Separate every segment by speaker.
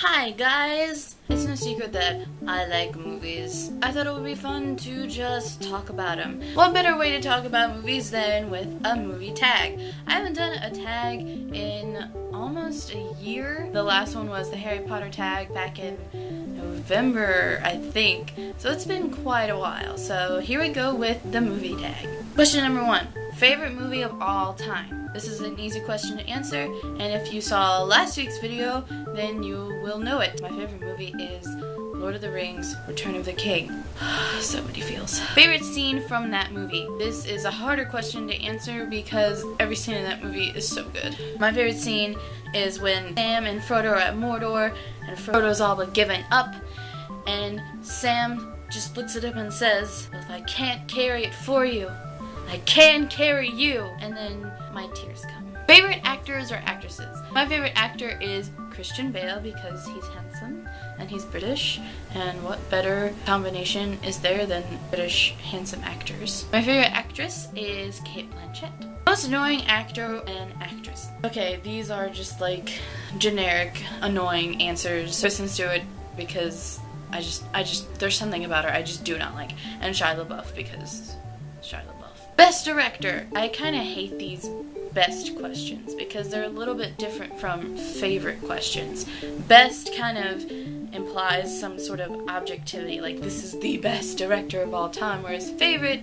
Speaker 1: Hi guys! It's no secret that I like movies. I thought it would be fun to just talk about them. What better way to talk about movies than with a movie tag? I haven't done a tag in almost a year. The last one was the Harry Potter tag back in November, I think. So it's been quite a while. So here we go with the movie tag. Question number 1. Favorite movie of all time? This is an easy question to answer, and if you saw last week's video, then you will know it. My favorite movie is Lord of the Rings, Return of the King. So many feels. Favorite scene from that movie? This is a harder question to answer because every scene in that movie is so good. My favorite scene is when Sam and Frodo are at Mordor, and Frodo's all but given up, and Sam just looks at him and says, "If I can't carry it for you, I can carry you," and then my tears come. Favorite actors or actresses? My favorite actor is Christian Bale because he's handsome and he's British, and what better combination is there than British handsome actors? My favorite actress is Kate Blanchett. Most annoying actor and actress. Okay, these are just like generic annoying answers. Kristen Stewart because I just there's something about her I just do not like, and Shia LaBeouf because Shia LaBeouf. Best director. I kind of hate these best questions because they're a little bit different from favorite questions. Best kind of implies some sort of objectivity, like this is the best director of all time, whereas favorite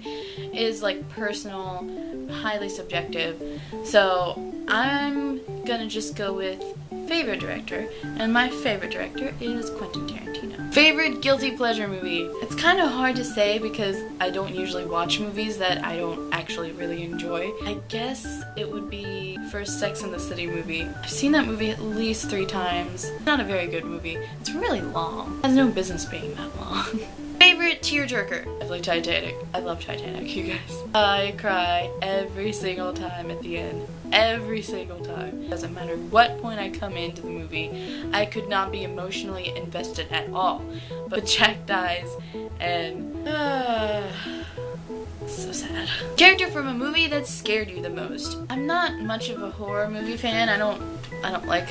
Speaker 1: is like personal, highly subjective. So I'm gonna just go with favorite director, and my favorite director is Quentin Tarantino. Favorite guilty pleasure movie? It's kind of hard to say because I don't usually watch movies that I don't actually really enjoy. I guess it would be First Sex and the City movie. I've seen that movie at least 3 times. It's not a very good movie. It's really long. It has no business being that long. Favorite tearjerker? Definitely Titanic. I love Titanic, you guys. I cry every single time at the end. Every single time. Doesn't matter what point I come into the movie, I could not be emotionally invested at all. But Jack dies, and so sad. Character from a movie that scared you the most? I'm not much of a horror movie fan. I don't like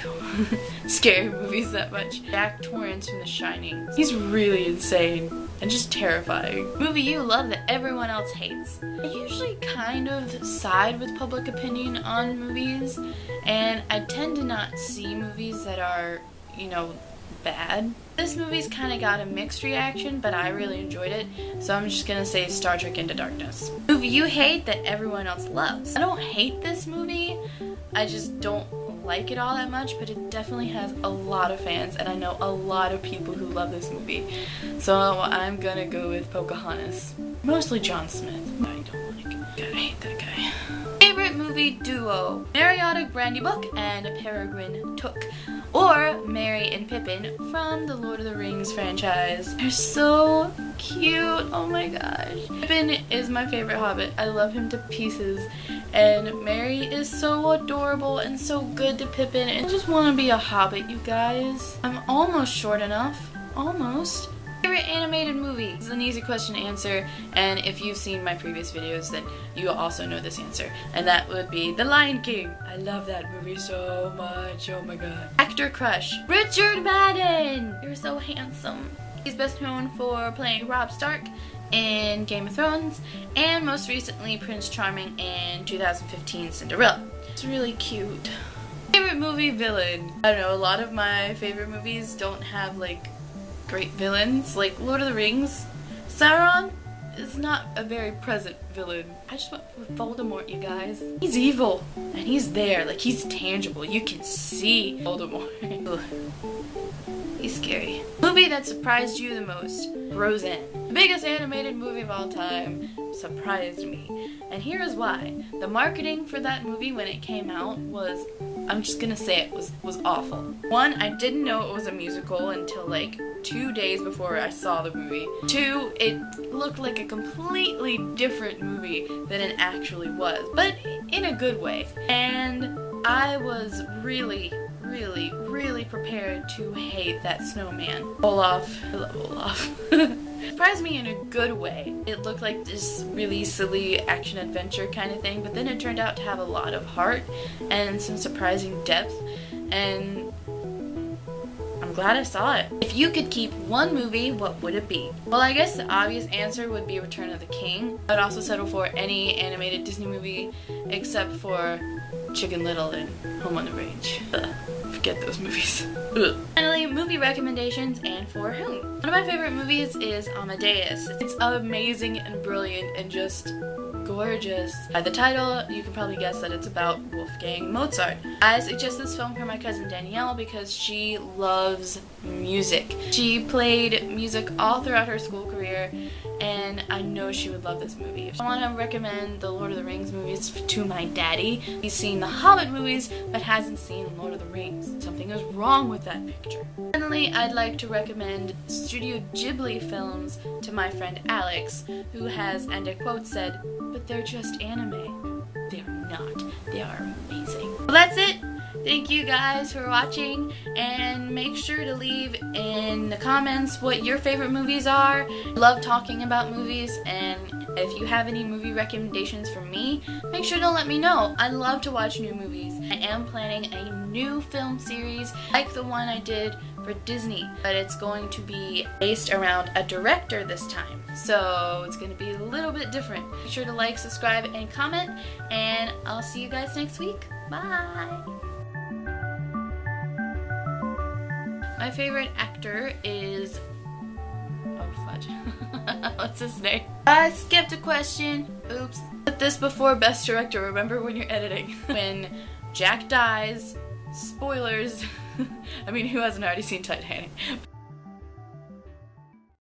Speaker 1: scary movies that much. Jack Torrance from The Shining. He's really insane and just terrifying. Movie you love that everyone else hates? I usually kind of side with public opinion on movies, and I tend to not see movies that are, bad. This movie's kind of got a mixed reaction, but I really enjoyed it, so I'm just gonna say Star Trek Into Darkness. Movie you hate that everyone else loves? I don't hate this movie, I just don't like it all that much, but it definitely has a lot of fans, and I know a lot of people who love this movie, so I'm gonna go with Pocahontas. Mostly John Smith. I don't like it. God, I hate that guy. Favorite movie duo? Mariotta Brandybuck and Peregrine Took, or Merry and Pippin from the Lord of the Rings franchise. They're so cute. Oh my gosh. Pippin is my favorite hobbit. I love him to pieces. And Merry is so adorable and so good to Pippin. I just want to be a hobbit, you guys. I'm almost short enough. Almost. Favorite animated movie? This is an easy question to answer, and if you've seen my previous videos, then you also know this answer, and that would be The Lion King. I love that movie so much. Oh my god. Actor crush? Richard Madden! You're so handsome. He's best known for playing Robb Stark in Game of Thrones, and most recently Prince Charming in 2015 Cinderella. It's really cute. Favorite movie villain? I don't know, a lot of my favorite movies don't have like great villains, like Lord of the Rings. Sauron is not a very present villain. I just went with Voldemort, you guys. He's evil, and he's there, like he's tangible. You can see Voldemort. He's scary. Movie that surprised you the most? Frozen. The biggest animated movie of all time. Surprised me. And here is why. The marketing for that movie when it came out was, I'm just gonna say it, was awful. One, I didn't know it was a musical until like 2 days before I saw the movie. 2, it looked like a completely different movie than it actually was, but in a good way. And I was really prepared to hate that snowman. Olaf. I love Olaf. Surprised me in a good way. It looked like this really silly action-adventure kind of thing, but then it turned out to have a lot of heart and some surprising depth, and I'm I'm glad I saw it. If you could keep one movie, what would it be? Well, I guess the obvious answer would be Return of the King. I'd also settle for any animated Disney movie except for Chicken Little and Home on the Range. Ugh, forget those movies. Ugh. Finally, movie recommendations and for whom. One of my favorite movies is Amadeus. It's amazing and brilliant and just gorgeous. By the title, you can probably guess that it's about Wolfgang Mozart. I suggest this film for my cousin Danielle because she loves music. She played music all throughout her school career, and I know she would love this movie. I want to recommend the Lord of the Rings movies to my daddy. He's seen the Hobbit movies, but hasn't seen Lord of the Rings. Something is wrong with that picture. Finally, I'd like to recommend Studio Ghibli films to my friend Alex, who has, and I quote, said, "But they're just anime." They're not. They are amazing. Well, that's it. Thank you guys for watching, and make sure to leave in the comments what your favorite movies are. I love talking about movies, and if you have any movie recommendations for me, make sure to let me know. I love to watch new movies. I am planning a new film series like the one I did for Disney, but it's going to be based around a director this time, so it's going to be a little bit different. Make sure to like, subscribe, and comment, and I'll see you guys next week. Bye! My favorite actor is... oh fudge. What's his name? I skipped a question. Oops. Put this before Best Director. Remember when you're editing. When Jack dies. Spoilers. I mean, who hasn't already seen Titanic?